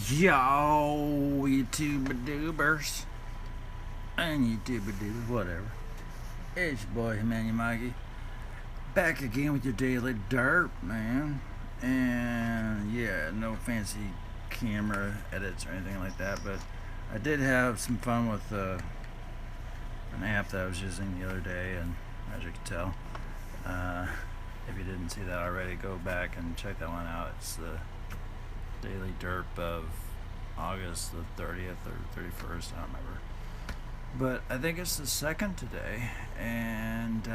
Yo, YouTube-doobers and YouTube-doobers, whatever. It's your boy, Emmanuel Mikey, back again with your daily derp, man. And yeah, no fancy camera edits or anything like that, but I did have some fun with an app that I was using the other day, and as you can tell, if you didn't see that already, go back and check that one out. It's the daily derp of August the 30th or 31st, I don't remember, but I think it's the 2nd today, and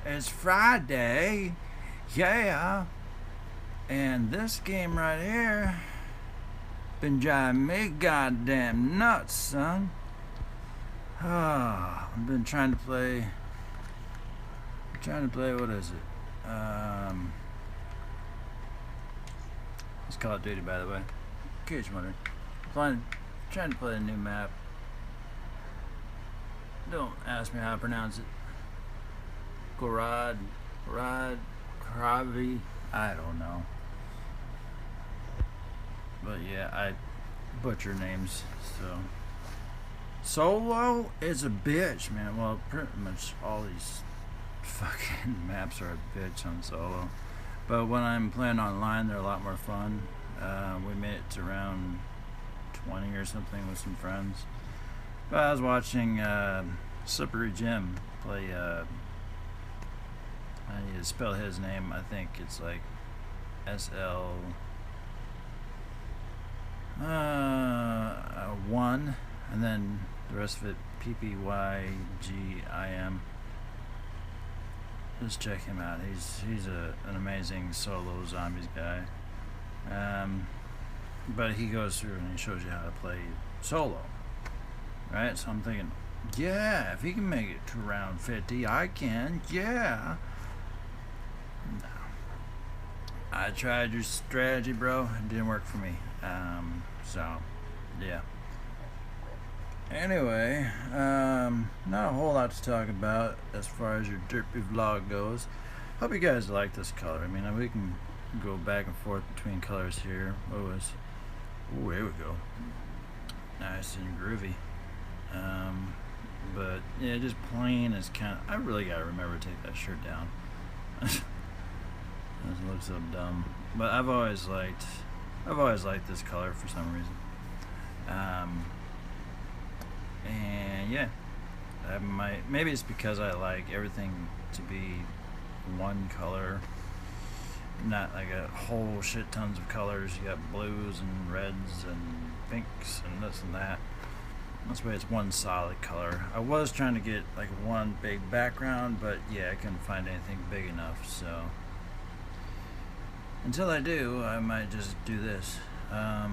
it's Friday, yeah, and this game right here been driving me goddamn nuts, son. I've been trying to play, what is it, it's Call of Duty, by the way, in case you're wondering. Trying to play a new map. Don't ask me how to pronounce it. Krabi, I don't know. But yeah, I butcher names, so. Solo is a bitch, man. Well, pretty much all these fucking maps are a bitch on solo. But when I'm playing online, they're a lot more fun. We made it to round 20 or something with some friends. But I was watching Slippery Jim play, I need to spell his name. I think it's like SL1, and then the rest of it PPYGIM. Just check him out. He's an amazing solo zombies guy. But he goes through and he shows you how to play solo, right? So I'm thinking, yeah, if he can make it to round 50, I can. Yeah. No. I tried your strategy, bro. It didn't work for me. So yeah. Anyway, not a whole lot to talk about as far as your Derpy Vlog goes. Hope you guys like this color. I mean, we can go back and forth between colors here. Ooh, here we go. Nice and groovy. But yeah, just plain is kind of. I really gotta remember to take that shirt down. This looks so dumb. But I've always liked this color for some reason. And yeah, maybe it's because I like everything to be one color, not like a whole shit tons of colors. You got blues and reds and pinks and this and that. That's why it's one solid color. I was trying to get like one big background, but yeah, I couldn't find anything big enough, so until I do, I might just do this. My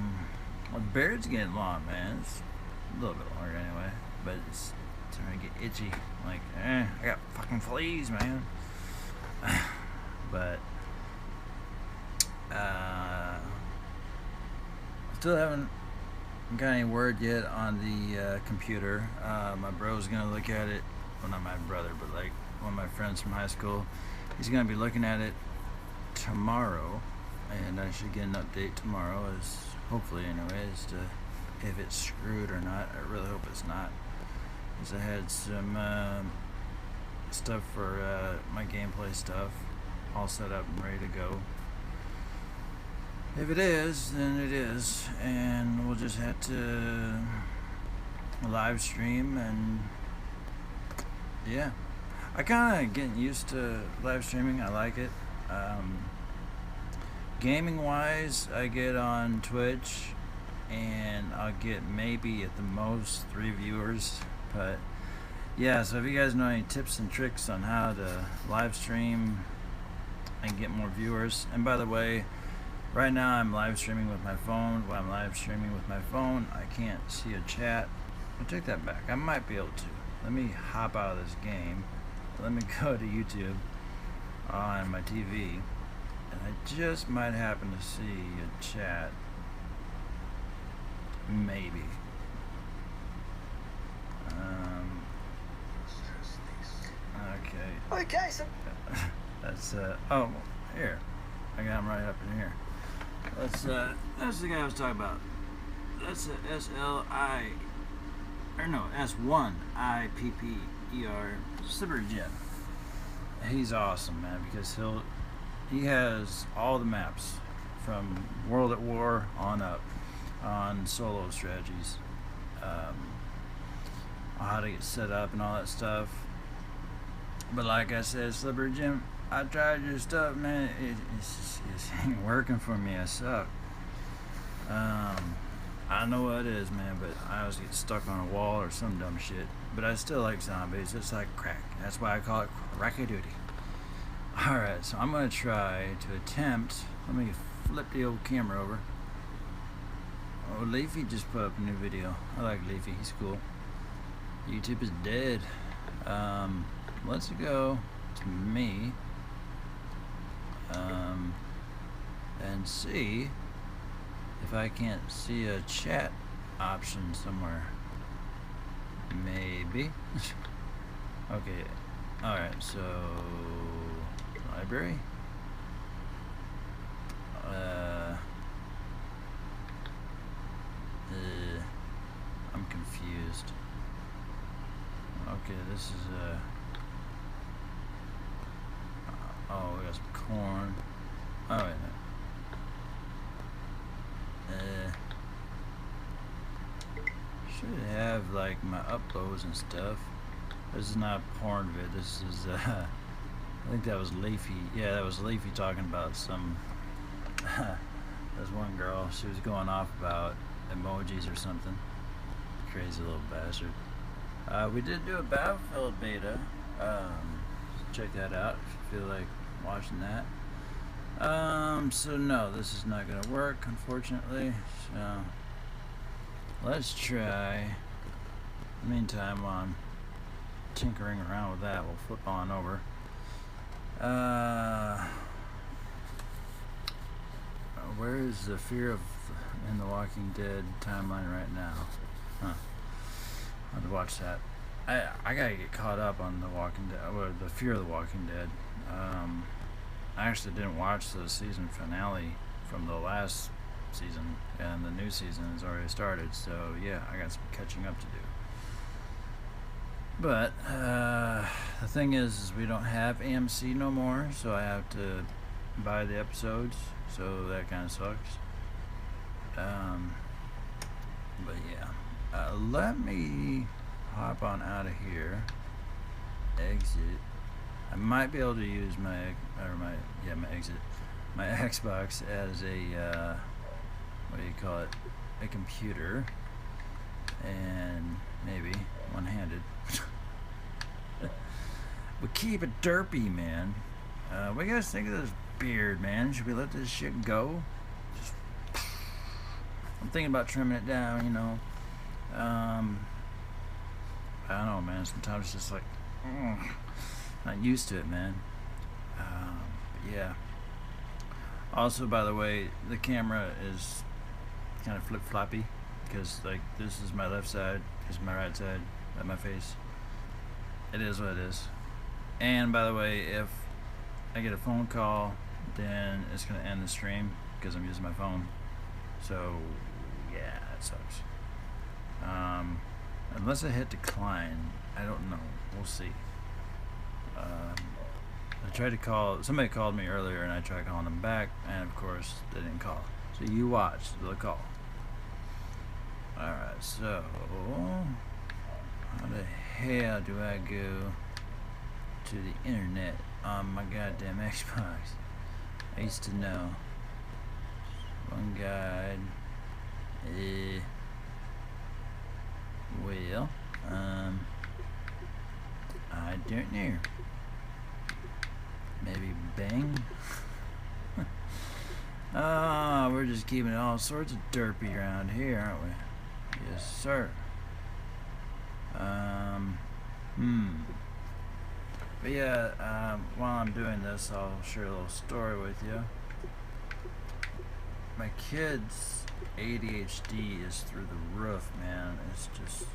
beard's getting long, man. It's a little bit longer anyway, but it's starting to get itchy. Like, I got fucking fleas, man. But still haven't got any word yet on the computer. My bro's gonna look at it. Well, not my brother, but like one of my friends from high school. He's gonna be looking at it tomorrow, and I should get an update tomorrow, as hopefully anyways, to if it's screwed or not. I really hope it's not, because I had some stuff for my gameplay stuff all set up and ready to go. If it is, then it is, and we'll just have to live stream. And yeah, I kind of getting used to live streaming. I like it. Gaming wise, I get on Twitch and I'll get maybe at the most 3 viewers, but yeah, so if you guys know any tips and tricks on how to live stream and get more viewers. And by the way, right now I'm live streaming with my phone. While I'm live streaming with my phone, I can't see a chat. I'll take that back. I might be able to. Let me hop out of this game. Let me go to YouTube on my TV, and I just might happen to see a chat. Maybe. Okay, so That's oh, here. I got him right up in here. That's the guy I was talking about. That's the S1IPPER Slippery Jim. He's awesome, man, because he has all the maps from World at War on up on solo strategies, how to get set up and all that stuff. But like I said, Slippery Jim, I tried your stuff, man. It ain't working for me. I suck. I know what it is, man, but I always get stuck on a wall or some dumb shit. But I still like zombies. It's like crack. That's why I call it crack-a-doody. Alright, so I'm going to try to attempt. Let me flip the old camera over. Oh, Leafy just put up a new video. I like Leafy. He's cool. YouTube is dead. Let's go to me. And see if I can't see a chat option somewhere. Maybe. Okay. Alright, so library. I'm confused. Okay, this is oh, we got some corn. Alright. Should have like my uploads and stuff. This is not porn vid. This is I think that was Leafy. Yeah, that was Leafy talking about some. There's one girl. She was going off about emojis or something. Crazy little bastard. We did do a Battlefield beta. Check that out if you feel like watching that. So no, this is not gonna work, unfortunately. So let's try. In the meantime, while I'm tinkering around with that, we'll flip on over. Where is the Fear of in the Walking Dead timeline right now? Huh. I'll have to watch that. I gotta get caught up on the Walking Dead, or the Fear of the Walking Dead. I actually didn't watch the season finale from the last season, and the new season has already started. So yeah, I got some catching up to do. But the thing is we don't have AMC no more, so I have to buy the episodes. So that kind of sucks. But yeah, let me hop on out of here. Exit. I might be able to use my exit, my Xbox as a what do you call it? A computer, and maybe one-handed. We keep it derpy, man. What do you guys think of this beard, man? Should we let this shit go? I'm thinking about trimming it down, you know. I don't know, man. Sometimes it's just like, not used to it, man. But yeah. Also, by the way, the camera is kind of flip-floppy because, like, this is my left side, this is my right side of my face. It is what it is. And by the way, if I get a phone call, then it's gonna end the stream because I'm using my phone. So yeah, it sucks. Unless I hit decline, I don't know. We'll see. I tried to call. Somebody called me earlier, and I tried calling them back, and of course they didn't call. So you watch the call. All right. So how the hell do I go to the internet on my goddamn Xbox? I used to know. One guide. Well, I don't know. Maybe bang. We're just keeping it all sorts of derpy around here, aren't we? Yes, sir. But yeah, while I'm doing this, I'll share a little story with you. My kid's ADHD is through the roof, man. It's just,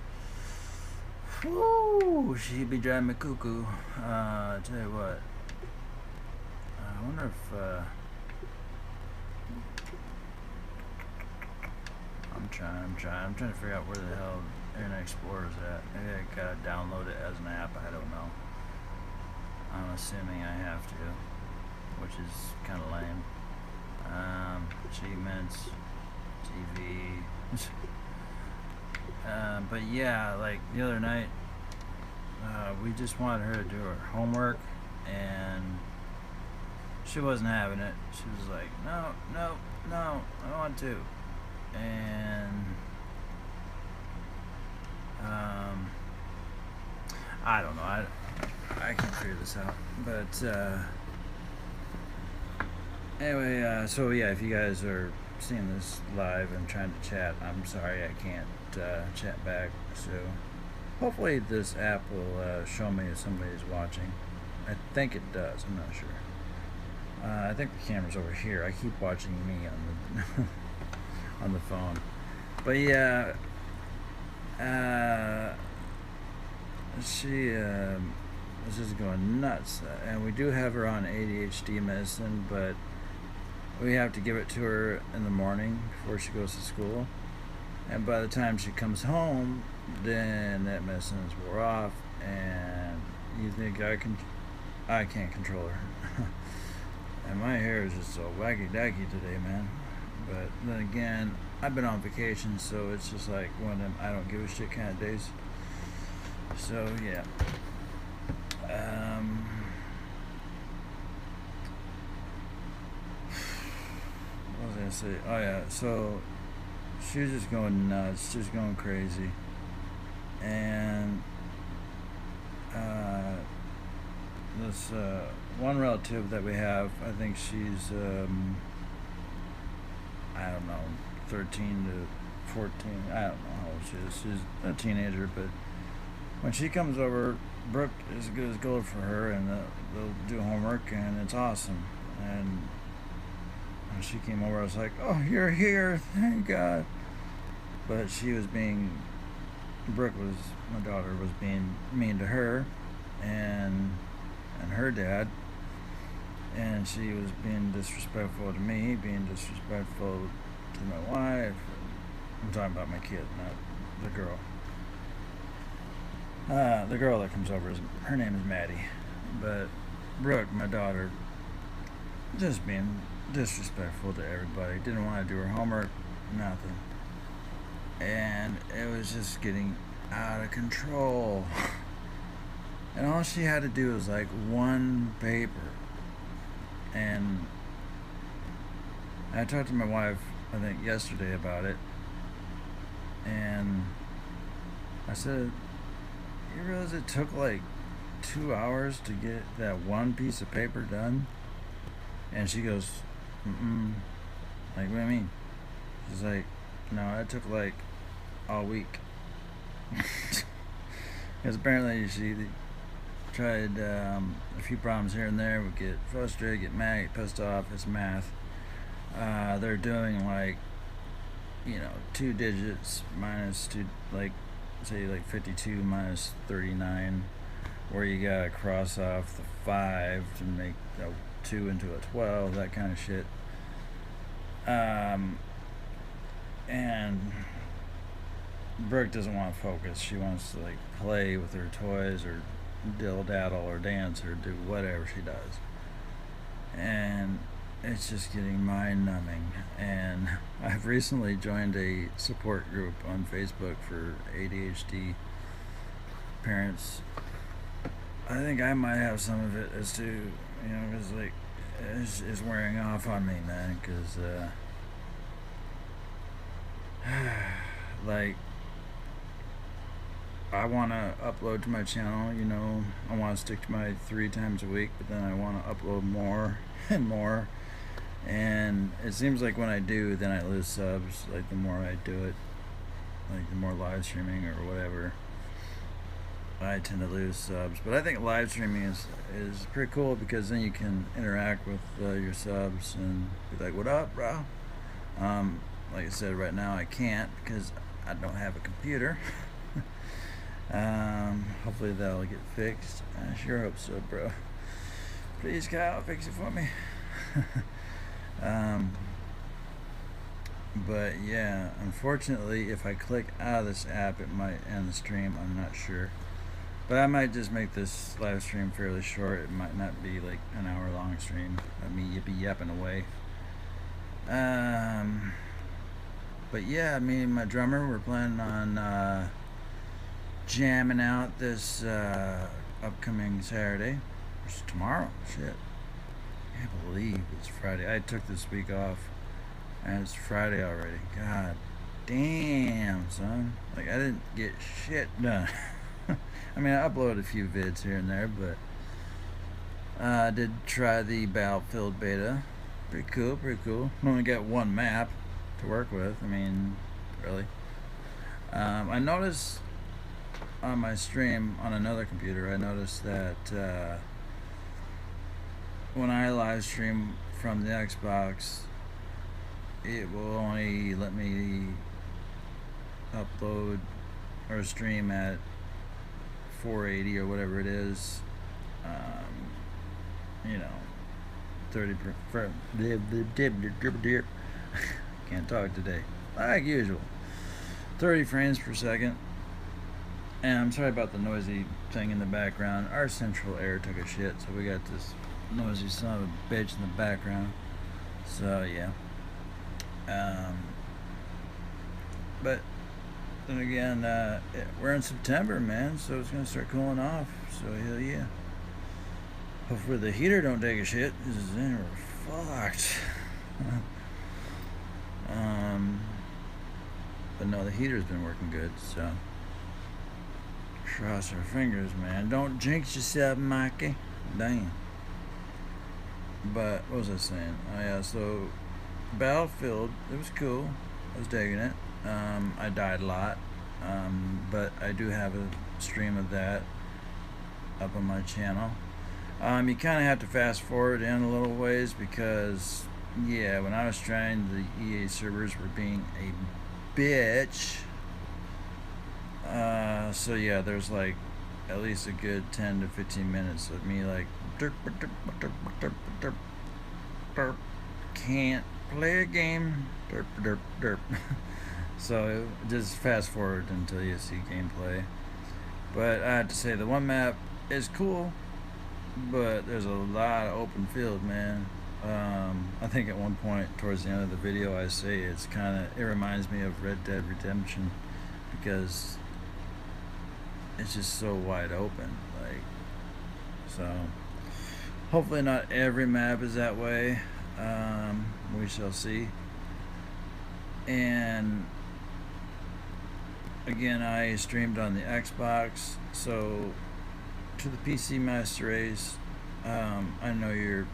whoo, she'd be driving me cuckoo. I tell you what. I wonder if I'm trying to figure out where the hell Internet Explorer is at. Maybe I gotta download it as an app. I don't know. I'm assuming I have to, which is kind of lame. Achievements, TV. But yeah, like the other night, we just wanted her to do her homework, and she wasn't having it. She was like, no, I don't want to. And I don't know. I can't figure this out. But anyway, so yeah, if you guys are seeing this live and trying to chat, I'm sorry I can't chat back. So hopefully this app will show me if somebody's watching. I think it does. I'm not sure. I think the camera's over here. I keep watching me on the on the phone. But yeah, she was just going nuts, and we do have her on ADHD medicine, but we have to give it to her in the morning before she goes to school, and by the time she comes home, then that medicine is wore off, and you think I can't control her. And my hair is just so wacky-dacky today, man. But then again, I've been on vacation, so it's just like one of them I don't give a shit kind of days. So yeah. What was I gonna say? Oh yeah, so she was just going nuts, just going crazy. And this one relative that we have, I think she's I don't know, 13 to 14, I don't know how old she is. She's a teenager, but when she comes over, Brooke is as good as gold for her, and they'll do homework, and it's awesome. And when she came over, I was like, oh, you're here, thank God. But she was Brooke was, my daughter, was being mean to her, and her dad, and she was being disrespectful to me, being disrespectful to my wife. I'm talking about my kid, not the girl. The girl that comes over, her name is Maddie, but Brooke, my daughter, just being disrespectful to everybody, didn't want to do her homework, nothing. And it was just getting out of control. And all she had to do was like one paper. And I talked to my wife, I think yesterday, about it. And I said, you realize it took like 2 hours to get that one piece of paper done? And she goes, like, what do you mean? She's like, no, it took like all week. Because apparently she tried a few problems here and there, would get frustrated, get mad, get pissed off. It's math. They're doing like, 2 digits minus 2, like, say like 52 minus 39, where you gotta cross off the 5 to make a 2 into a 12, that kind of shit. And Brooke doesn't want to focus. She wants to like play with her toys or diddle-daddle or dance or do whatever she does. And it's just getting mind-numbing. And I've recently joined a support group on Facebook for ADHD parents. I think I might have some of it as too, because like it's wearing off on me, man. Because like, I want to upload to my channel, I want to stick to my 3 times a week, but then I want to upload more and more, and it seems like when I do, then I lose subs, like the more I do it, like the more live streaming or whatever, I tend to lose subs. But I think live streaming is pretty cool, because then you can interact with your subs and be like, what up, bro? Like I said, right now I can't because I don't have a computer. Hopefully that'll get fixed. I sure hope so, bro. Please, Kyle, fix it for me. But yeah, unfortunately, if I click out of this app, it might end the stream. I'm not sure. But I might just make this live stream fairly short. It might not be like an hour long stream of me yippee yapping away. But yeah, me and my drummer, we're planning on jamming out this upcoming Saturday. Which is tomorrow. Shit. I can't believe it's Friday. I took this week off and it's Friday already. God damn, son. Like, I didn't get shit done. I mean, I uploaded a few vids here and there, but I did try the Battlefield beta. Pretty cool, pretty cool. I only got one map to work with. I mean, really. I noticed on my stream on another computer, I noticed that when I live stream from the Xbox, it will only let me upload or stream at 480 or whatever it is. You know, 30 per can't talk today, like usual. 30 frames per second. And I'm sorry about the noisy thing in the background. Our central air took a shit, so we got this noisy son of a bitch in the background. So yeah. But then again, we're in September, man, so it's gonna start cooling off. So hell yeah. Hopefully the heater don't take a shit. This is in we're fucked. But no, the heater's been working good, so cross our fingers, man. Don't jinx yourself, Mikey. Damn. But what was I saying? Oh yeah, so Battlefield, it was cool. I was digging it. I died a lot, but I do have a stream of that up on my channel. You kind of have to fast forward in a little ways because, yeah, when I was trying, the EA servers were being a bitch. So yeah, there's like at least a good 10 to 15 minutes of me like derp, derp, derp, derp, derp, derp, can't play a game, derp, derp, derp. So just fast forward until you see gameplay. But I have to say the one map is cool, but there's a lot of open field, man. I think at one point towards the end of the video I say it reminds me of Red Dead Redemption because it's just so wide open, like, so hopefully not every map is that way. We shall see. And again, I streamed on the Xbox, so to the PC Master Race, I know your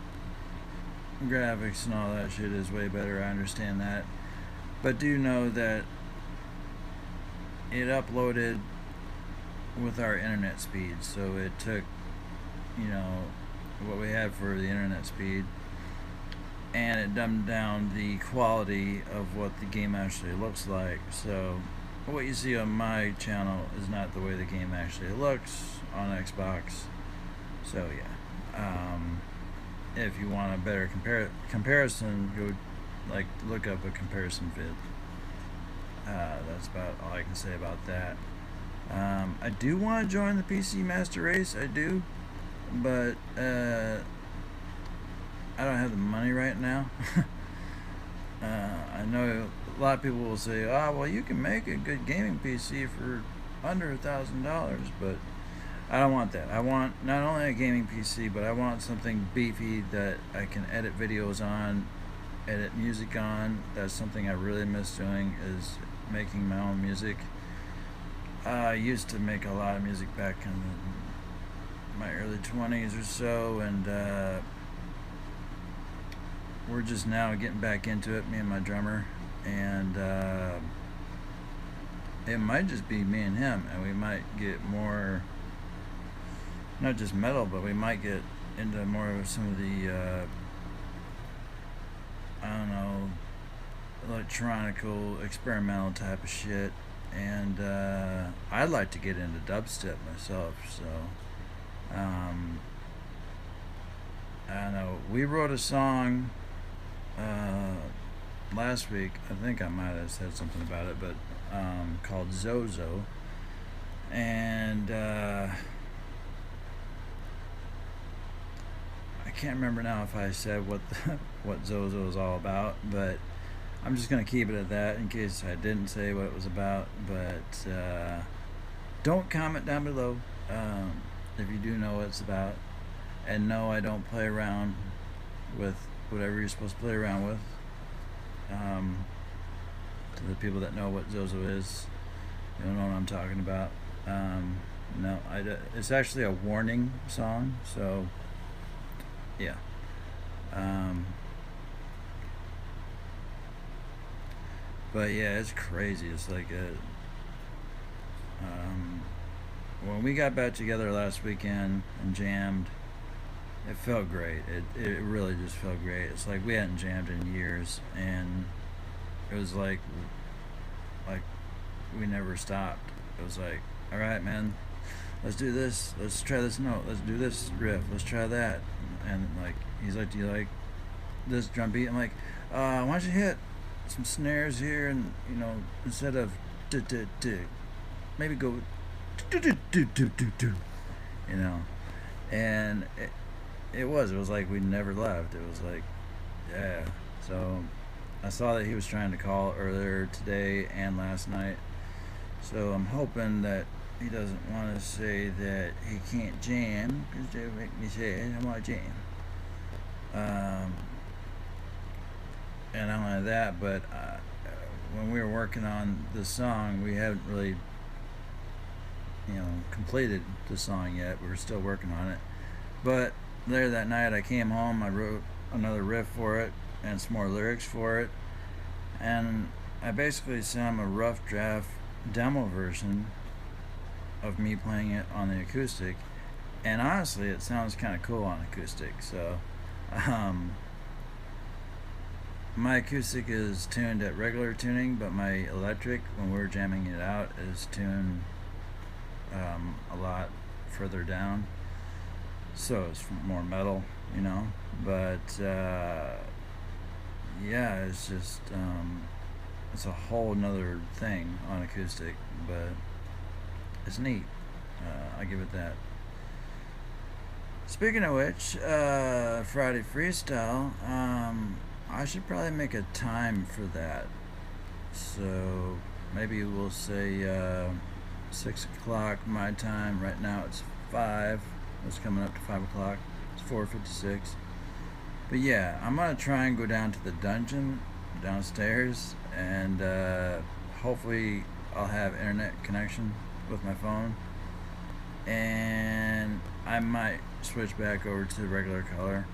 graphics and all that shit is way better, I understand that, but do know that it uploaded with our internet speed, so it took, you know, what we had for the internet speed and it dumbed down the quality of what the game actually looks like. So what you see on my channel is not the way the game actually looks on Xbox. So yeah, if you want a better comparison, go like look up a comparison vid. That's about all I can say about that. I do want to join the PC Master Race, I do, but I don't have the money right now. I know a lot of people will say, oh, well, you can make a good gaming PC for under $1,000, but I don't want that. I want not only a gaming PC, but I want something beefy that I can edit videos on, edit music on. That's something I really miss doing, is making my own music. I used to make a lot of music back in my early 20s or so, and we're just now getting back into it, me and my drummer, and it might just be me and him, and we might get more, not just metal, but we might get into more of some of the I don't know, electronical, experimental type of shit. And I'd like to get into dubstep myself, so I don't know. We wrote a song last week, I think I might have said something about it, but called Zozo. And I can't remember now if I said what Zozo is all about, but I'm just going to keep it at that in case I didn't say what it was about. But don't comment down below if you do know what it's about. And no, I don't play around with whatever you're supposed to play around with. To the people that know what Zozo is, you don't know what I'm talking about. No, it's actually a warning song, so yeah. But yeah, it's crazy. It's like when we got back together last weekend and jammed, it felt great. It really just felt great. It's like we hadn't jammed in years, and it was like we never stopped. It was like, all right, man, let's do this. Let's try this note. Let's do this riff. Let's try that. And like, he's like, do you like this drum beat? I'm like, why don't you hit some snares here, and you know, instead of maybe go you know. And it was like we never left. It was like, yeah. So I saw that he was trying to call earlier today and last night, so I'm hoping that he doesn't want to say that he can't jam, because they make me say I want to jam. And not only that, but when we were working on this song, we haven't really, you know, completed the song yet. We were still working on it. But later that night, I came home, I wrote another riff for it and some more lyrics for it, and I basically sent him a rough draft demo version of me playing it on the acoustic, and honestly it sounds kind of cool on acoustic. So my acoustic is tuned at regular tuning, but my electric, when we're jamming it out, is tuned a lot further down, so it's more metal, you know. But yeah, it's just it's a whole nother thing on acoustic, but it's neat. I give it that. Speaking of which, Friday Freestyle, I should probably make a time for that. So maybe we'll say 6 o'clock my time. Right now it's 5. It's coming up to 5 o'clock. It's 4:56. But yeah, I'm gonna try and go down to the dungeon downstairs, and hopefully I'll have internet connection with my phone, and I might switch back over to regular color.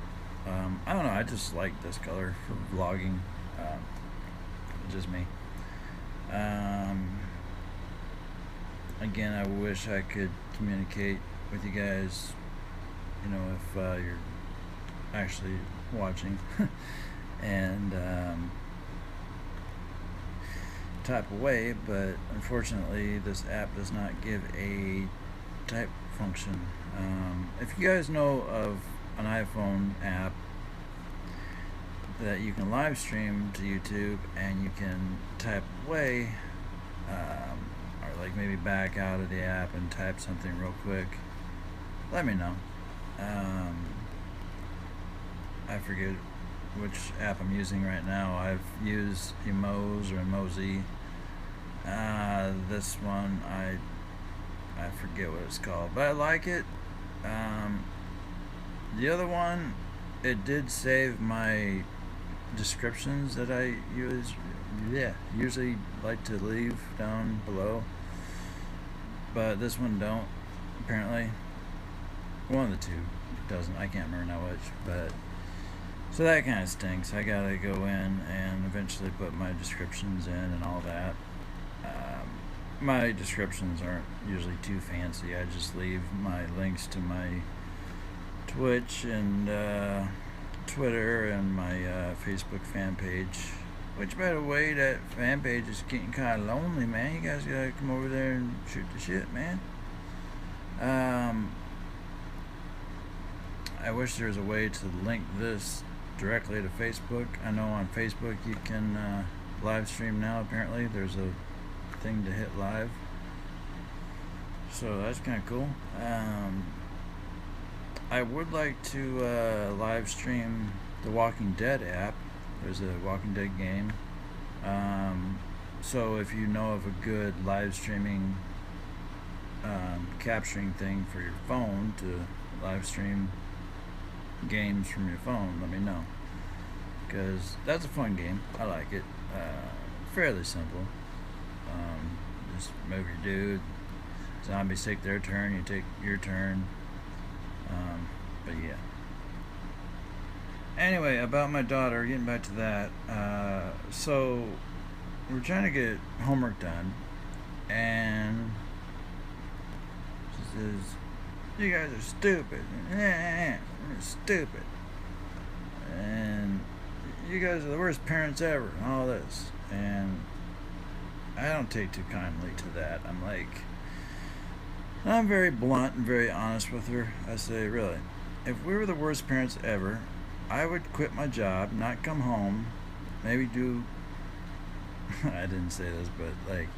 I don't know, I just like this color for vlogging. Just me. Again, I wish I could communicate with you guys, you know, if you're actually watching and type away, but unfortunately this app does not give a type function. If you guys know of an iPhone app that you can live stream to YouTube and you can type away, or like maybe back out of the app and type something real quick, let me know. I forget which app I'm using right now. I've used Emoz or Emozi. This one I forget what it's called, but I like it. The other one, it did save my descriptions that I usually like to leave down below, but this one don't, apparently. One of the two doesn't. I can't remember now which, but so that kind of stinks. I gotta go in and eventually put my descriptions in and all that. My descriptions aren't usually too fancy. I just leave my links to my Twitch and Twitter and my Facebook fan page, which, by the way, that fan page is getting kind of lonely, man. You guys gotta come over there and shoot the shit, man. I wish there was a way to link this directly to Facebook. I know on Facebook you can live stream now. Apparently there's a thing to hit live, so that's kind of cool. I would like to live stream the Walking Dead app. There's a Walking Dead game. So if you know of a good live streaming capturing thing for your phone to live stream games from your phone, let me know, because that's a fun game. I like it. Fairly simple. Just move your dude, zombies take their turn, you take your turn. But yeah, anyway, about my daughter, getting back to that, so we're trying to get homework done, and she says, "You guys are stupid. You're stupid. And you guys are the worst parents ever," and all this. And I don't take too kindly to that. I'm very blunt and very honest with her. I say, really, if we were the worst parents ever, I would quit my job, not come home, maybe do I didn't say this, but like,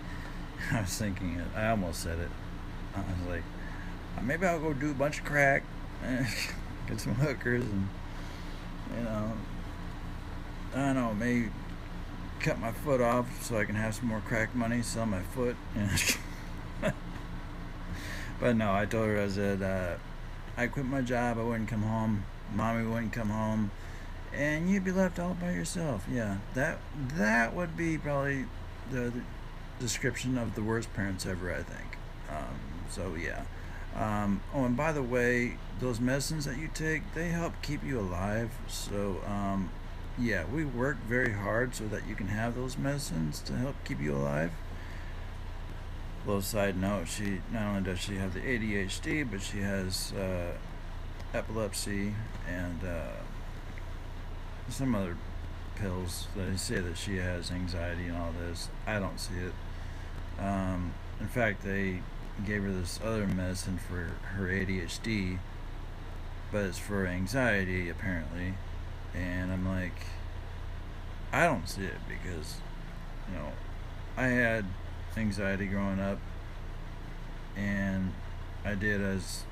I was thinking it. I almost said it. I was like, maybe I'll go do a bunch of crack, get some hookers, and I don't know, maybe cut my foot off so I can have some more crack money, sell my foot. But no, I told her, I said, I quit my job, I wouldn't come home, mommy wouldn't come home, and you'd be left all by yourself. Yeah, that would be probably the description of the worst parents ever, I think. So yeah. Oh, and by the way, those medicines that you take, they help keep you alive. So yeah, we work very hard so that you can have those medicines to help keep you alive. Little side note, she not only does she have the ADHD, but she has epilepsy and some other pills that they say that she has anxiety and all this. I don't see it. In fact, they gave her this other medicine for her ADHD, but it's for anxiety apparently. And I'm like, I don't see it, because I had anxiety growing up, and I did as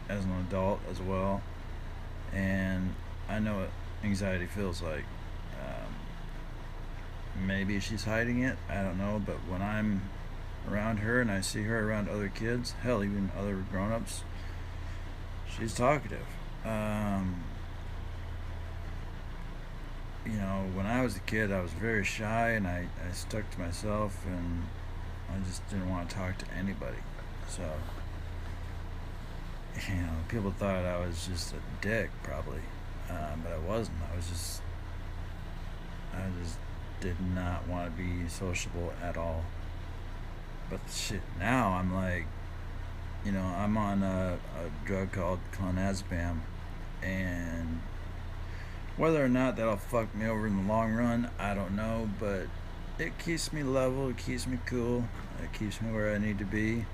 an adult as well, and I know what anxiety feels like. Maybe she's hiding it, I don't know, but when I'm around her and I see her around other kids, hell, even other grown-ups, she's talkative. When I was a kid, I was very shy, and I stuck to myself, and I just didn't want to talk to anybody. So, people thought I was just a dick, probably, but I wasn't. I just did not want to be sociable at all. But shit, now I'm like, I'm on a drug called clonazepam, and whether or not that'll fuck me over in the long run, I don't know, but it keeps me level, it keeps me cool, it keeps me where I need to be.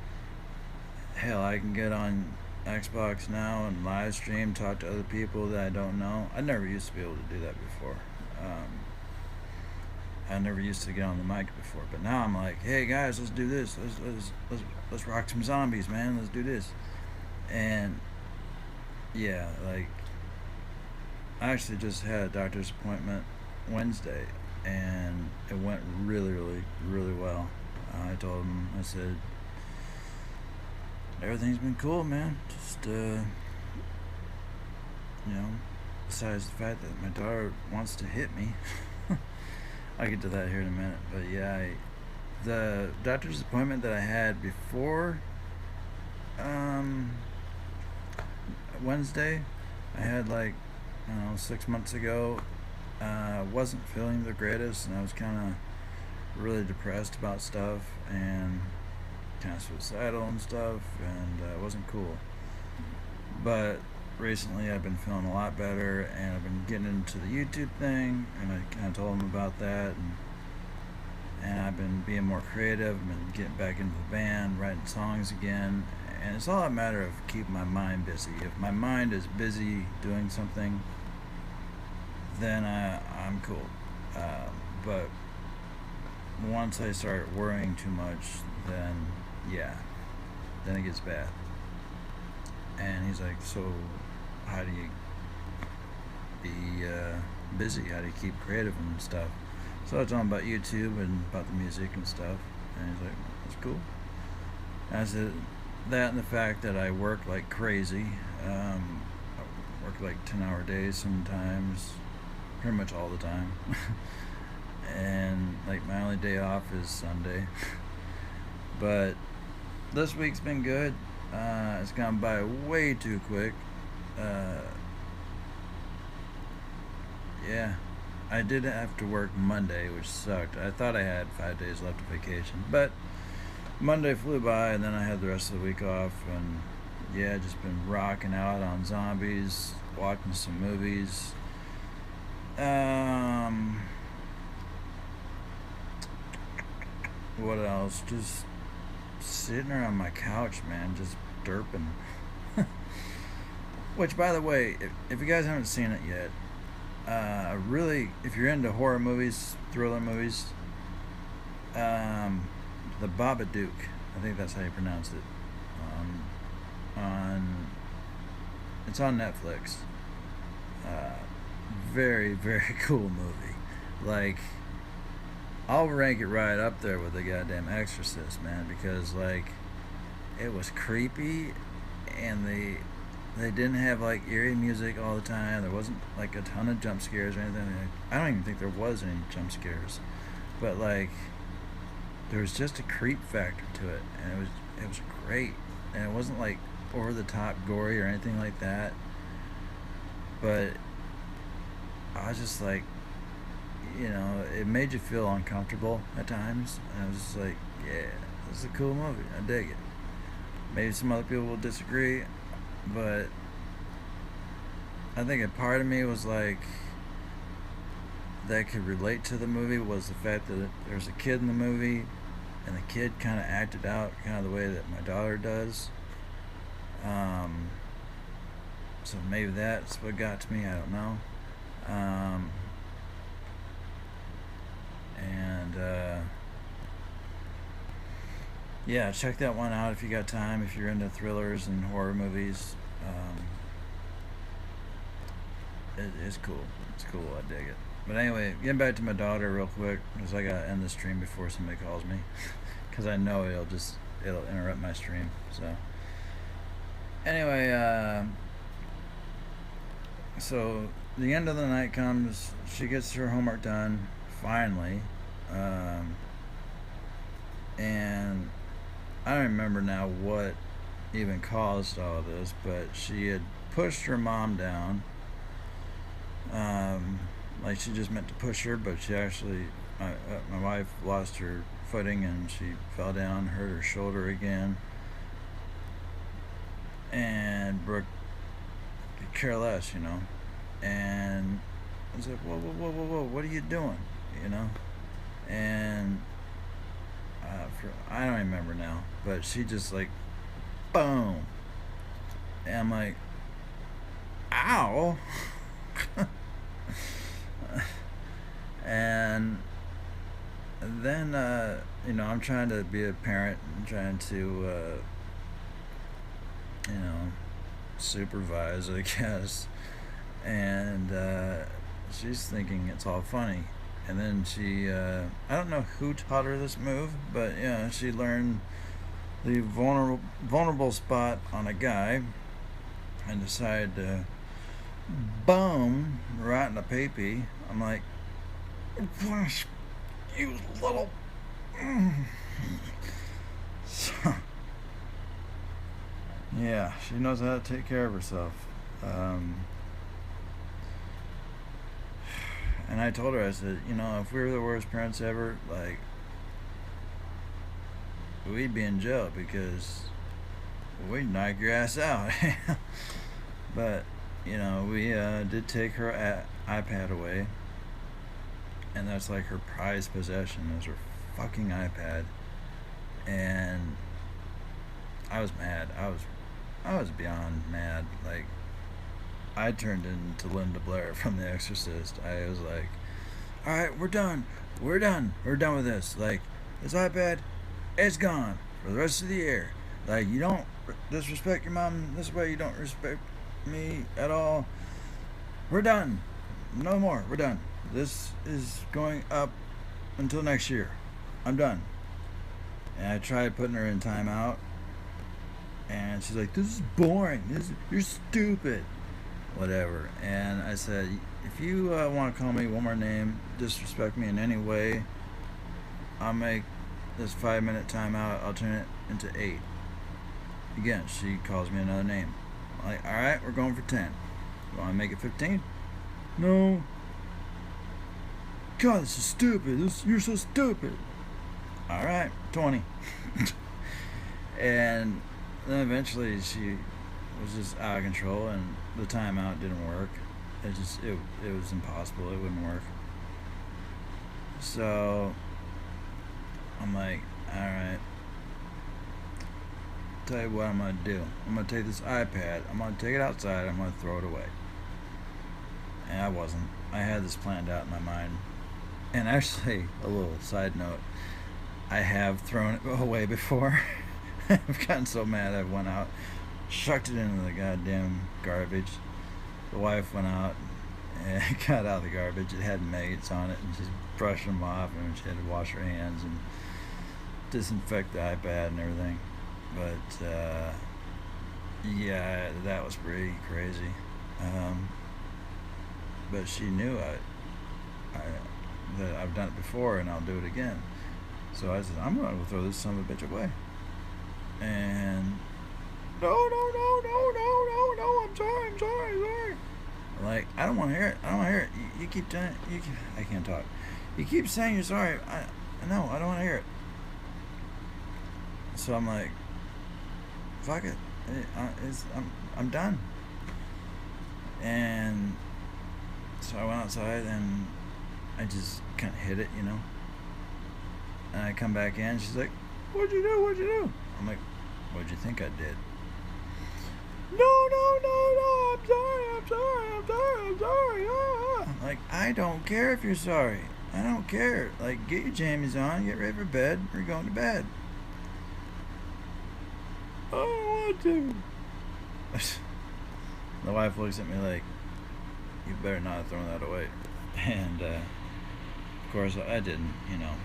Hell, I can get on Xbox now and live stream, talk to other people that I don't know. I never used to be able to do that before. I never used to get on the mic before, but now I'm like, hey guys, let's do this. Let's rock some zombies, man. Let's do this. And yeah, like, I actually just had a doctor's appointment Wednesday, and it went really, really, really well. I told him, I said, everything's been cool, man. Just, besides the fact that my daughter wants to hit me. I'll get to that here in a minute. But yeah, the doctor's appointment that I had before Wednesday, I had like, 6 months ago. Wasn't feeling the greatest, and I was kind of really depressed about stuff, and kind of suicidal and stuff, and it wasn't cool. But recently I've been feeling a lot better, and I've been getting into the YouTube thing, and I kind of told him about that, and I've been being more creative. I've been getting back into the band, writing songs again, and it's all a matter of keeping my mind busy. If my mind is busy doing something, then I'm cool. But once I start worrying too much, then yeah, then it gets bad. And he's like, so how do you be busy? How do you keep creative and stuff? So I told him about YouTube and about the music and stuff. And he's like, that's cool. And I said, that and the fact that I work like crazy. I work like 10-hour days sometimes, pretty much all the time. And like my only day off is Sunday. But this week's been good. It's gone by way too quick. Yeah, I did have to work Monday, which sucked. I thought I had 5 days left of vacation, but Monday flew by, and then I had the rest of the week off, and yeah, just been rocking out on zombies, watching some movies. What else? Just sitting around my couch, man, just derping. Which, by the way, if you guys haven't seen it yet, really, if you're into horror movies, thriller movies, The Babadook, I think that's how you pronounce it. It's on Netflix. Very, very cool movie. Like, I'll rank it right up there with the goddamn Exorcist, man, because like it was creepy, and they didn't have like eerie music all the time. There wasn't like a ton of jump scares or anything. I don't even think there was any jump scares, but like there was just a creep factor to it, and it was great, and it wasn't like over the top gory or anything like that. But I was just like, you know, it made you feel uncomfortable at times, and I was just like, yeah, this is a cool movie. I dig it. Maybe some other people will disagree, but I think a part of me was like, that could relate to the movie was the fact that there's a kid in the movie, and the kid kind of acted out kind of the way that my daughter does. So maybe that's what got to me. I don't know. Yeah, check that one out if you got time, if you're into thrillers and horror movies. It's cool. It's cool. I dig it. But anyway, getting back to my daughter real quick, because I gotta end the stream before somebody calls me, because I know it'll interrupt my stream. So anyway, so the end of the night comes. She gets her homework done finally, and I don't remember now what even caused all of this, but she had pushed her mom down. Like she just meant to push her, but she actually, my wife lost her footing and she fell down, hurt her shoulder again. And Brooke could care less, you know. And I was like, whoa, whoa, whoa, whoa, whoa, what are you doing? You know? And I don't remember now, but she just like, boom. And I'm like, ow. And then, you know, I'm trying to be a parent and trying to, you know, supervise, I guess. And she's thinking it's all funny. And then she, I don't know who taught her this move, but yeah, she learned the vulnerable spot on a guy and decided to boom right in the pee-pee. I'm like, you little. So, yeah, she knows how to take care of herself. And I told her, I said, you know, if we were the worst parents ever, like, we'd be in jail because we'd knock your ass out. But, you know, we did take her iPad away. And that's like her prized possession, is her fucking iPad. And I was mad. I was beyond mad. Like, I turned into Linda Blair from The Exorcist. I was like, all right, we're done. We're done. We're done with this. Like, this iPad, it's gone for the rest of the year. Like, you don't disrespect your mom this way. You don't respect me at all. We're done. No more. We're done. This is going up until next year. I'm done. And I tried putting her in timeout. And she's like, this is boring. You're stupid. Whatever. And I said, if you want to call me one more name, disrespect me in any way, I'll make this 5-minute timeout, I'll turn it into 8. Again, she calls me another name. I'm like, alright, we're going for 10. You want to make it 15? No. God, this is stupid. You're so stupid. Alright, 20. And then eventually she was just out of control, and the timeout didn't work. It was impossible. It wouldn't work. So I'm like, all right, tell you what I'm gonna do. I'm gonna take this iPad. I'm gonna take it outside. I'm gonna throw it away. And I wasn't. I had this planned out in my mind. And actually, a little side note, I have thrown it away before. I've gotten so mad I went out, shucked it into the goddamn garbage. The wife went out and got out of the garbage. It had maggots on it, and she brushed them off, and she had to wash her hands and disinfect the iPad and everything. But yeah, that was pretty crazy. But she knew that I've done it before, and I'll do it again. So I said, I'm going to throw this son of a bitch away. And no, I'm sorry. Like, I don't want to hear it. I don't want to hear it. You keep doing it. I can't talk. You keep saying you're sorry. I don't want to hear it. So I'm like, fuck it. I'm done. And so I went outside and I just kind of hit it, you know. And I come back in. She's like, what'd you do? I'm like, what'd you think I did? No, I'm sorry. Like, I don't care if you're sorry. I don't care. Like, get your jammies on, get ready for bed. We're going to bed. I don't want to. The wife looks at me like, you better not have thrown that away. And, of course, I didn't, you know.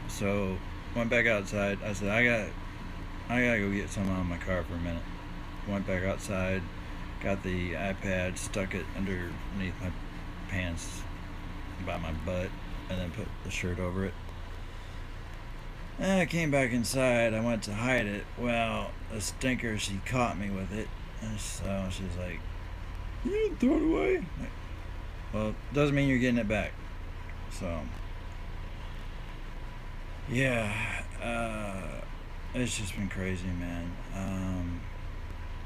So, went back outside. I said, I gotta go get some out of my car for a minute. Went back outside, got the iPad, stuck it underneath my pants by my butt, and then put the shirt over it. And I came back inside. I went to hide it. Well, a stinker, she caught me with it. And so she was like, you didn't throw it away? Like, well, doesn't mean you're getting it back. So, yeah, it's just been crazy, man.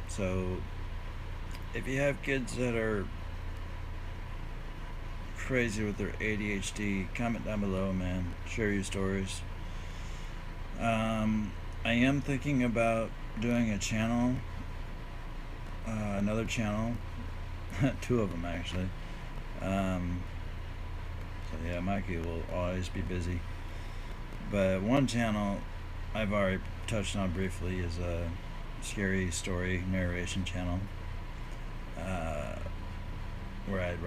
So, if you have kids that are crazy with their ADHD, comment down below, man. Share your stories. I am thinking about doing a channel, another channel, 2 of them actually. So yeah, Mikey will always be busy. But one channel I've already touched on briefly is a scary story narration channel, where I'd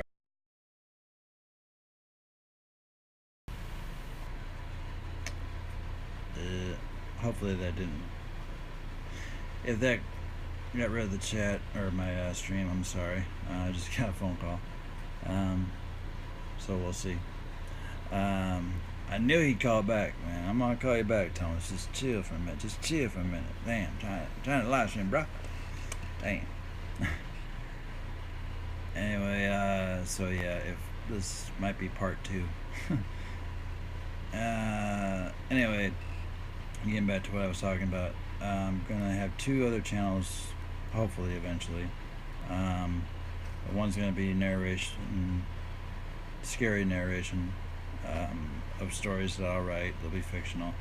hopefully that didn't, if that got rid of the chat or my stream, I'm sorry. I just got a phone call. So we'll see. I knew he'd call back, man. I'm gonna call you back, Thomas. Just chill for a minute. Damn, trying to live stream, bro. Damn. Anyway, so yeah, if this might be part 2. Anyway, getting back to what I was talking about, I'm gonna have 2 other channels, hopefully, eventually. One's gonna be narration, scary narration, of stories that I'll write. They'll be fictional,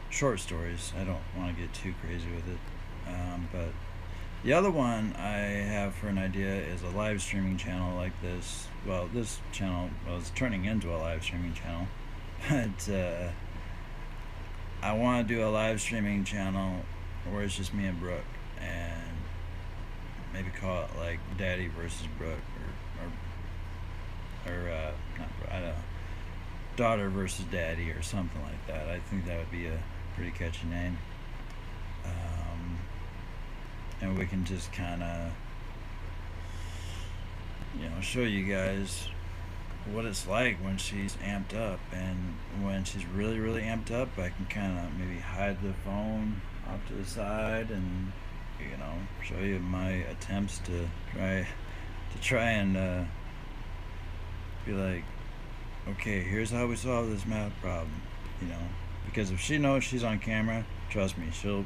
short stories. I don't want to get too crazy with it, but The other one I have for an idea is a live streaming channel like this. Well, this channel was turning into a live streaming channel, but I want to do a live streaming channel where it's just me and Brooke, and maybe call it like Daddy versus Brooke, or not Brooke, I don't know, Daughter versus Daddy, or something like that. I think that would be a pretty catchy name. And we can just kind of, show you guys what it's like when she's amped up. And when she's really, really amped up, I can kind of maybe hide the phone off to the side and, show you my attempts to try and be like, okay, here's how we solve this math problem, because if she knows she's on camera, trust me, she'll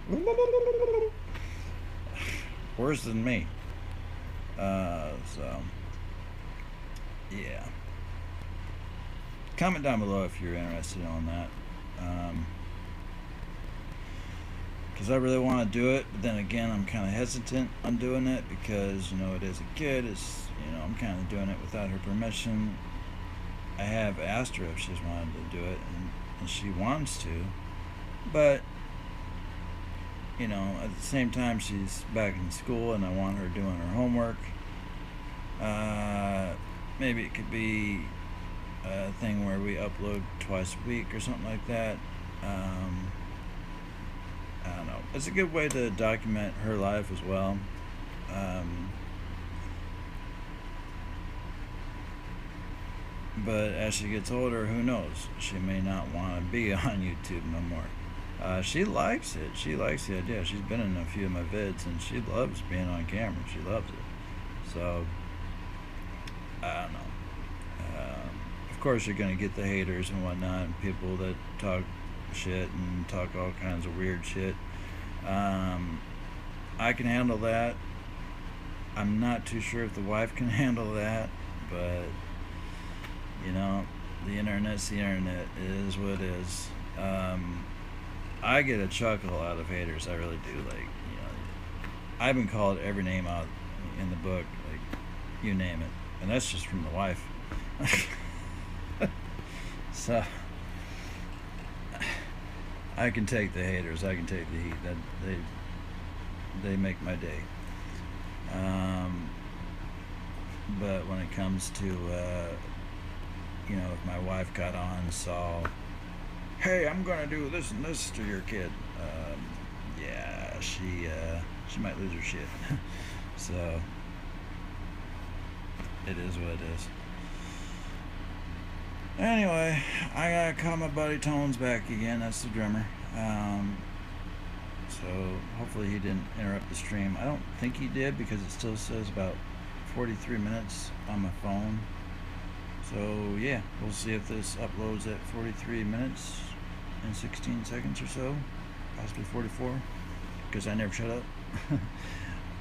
worse than me. So yeah, comment down below if you're interested in that, because I really want to do it, but then again I'm kind of hesitant on doing it because it is a kid. It's I'm kind of doing it without her permission. I have asked her if she's wanted to do it, and she wants to, but at the same time she's back in school and I want her doing her homework. Maybe it could be a thing where we upload twice a week or something like that. I don't know. It's a good way to document her life as well. But as she gets older, who knows? She may not want to be on YouTube no more. She likes it. She likes the idea. She's been in a few of my vids and she loves being on camera. She loves it. So, I don't know. Of course, you're going to get the haters and whatnot, and people that talk shit and talk all kinds of weird shit. I can handle that. I'm not too sure if the wife can handle that, but the internet's the internet. It is what it is. I get a chuckle out of haters. I really do. Like, I've been called every name out in the book, like, you name it, and that's just from the wife. So I can take the haters. I can take the heat. That they make my day. But when it comes to if my wife got on and saw, hey, I'm gonna do this and this to your kid, yeah, she might lose her shit. So it is what it is. Anyway, I gotta call my buddy Tones back again. That's the drummer. So hopefully he didn't interrupt the stream. I don't think he did, because it still says about 43 minutes on my phone. So yeah, we'll see if this uploads at 43 minutes and 16 seconds or so, possibly 44, because I never shut up.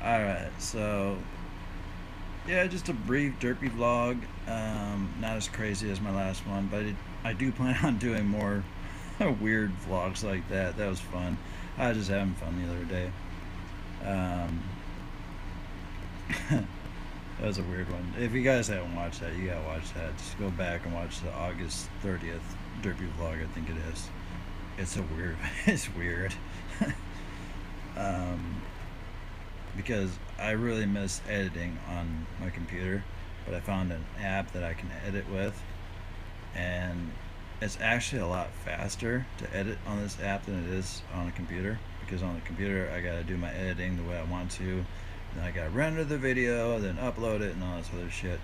Alright, so yeah, just a brief derpy vlog. Not as crazy as my last one, but I do plan on doing more weird vlogs like that. That was fun. I was just having fun the other day. That was a weird one. If you guys haven't watched that, you gotta watch that. Just go back and watch the August 30th derpy vlog, I think it is. It's a weird, it's weird. Because I really miss editing on my computer, but I found an app that I can edit with, and it's actually a lot faster to edit on this app than it is on a computer, because on the computer I gotta do my editing the way I want to, then I gotta render the video, then upload it and all this other shit.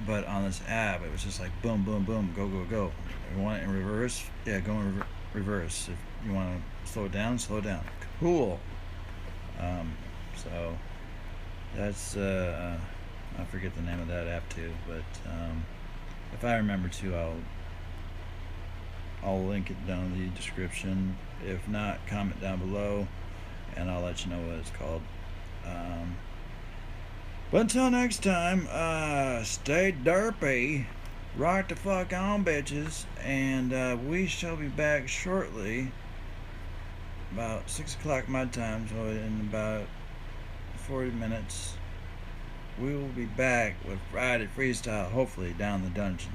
But on this app it was just like boom, boom, boom, go, go, go. If you want it in reverse, yeah, go in reverse. If you want to slow it down, slow it down. Cool. So that's I forget the name of that app too, but if I remember to, I'll link it down in the description. If not, comment down below and I'll let you know what it's called. But until next time, stay derpy, rock the fuck on, bitches, and we shall be back shortly, about 6 o'clock my time, so in about 40 minutes. We will be back with Friday Freestyle, hopefully down the dungeon,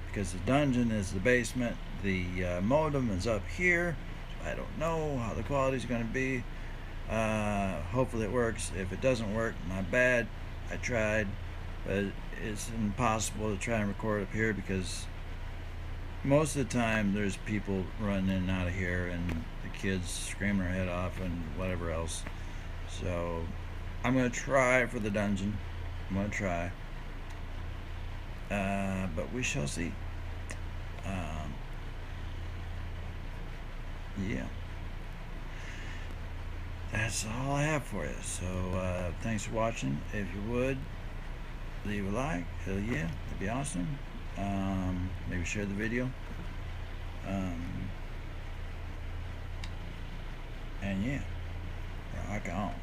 because the dungeon is the basement. The modem is up here. I don't know how the quality is going to be. Hopefully it works. If it doesn't work, my bad. I tried, but it's impossible to try and record up here because most of the time there's people running in and out of here and the kids screaming their head off and whatever else. So I'm going to try for the dungeon. I'm going to try. But we shall see. Yeah. That's all I have for you. So thanks for watching. If you would, leave a like. Hell yeah, that'd be awesome. Maybe share the video. And yeah, rock on.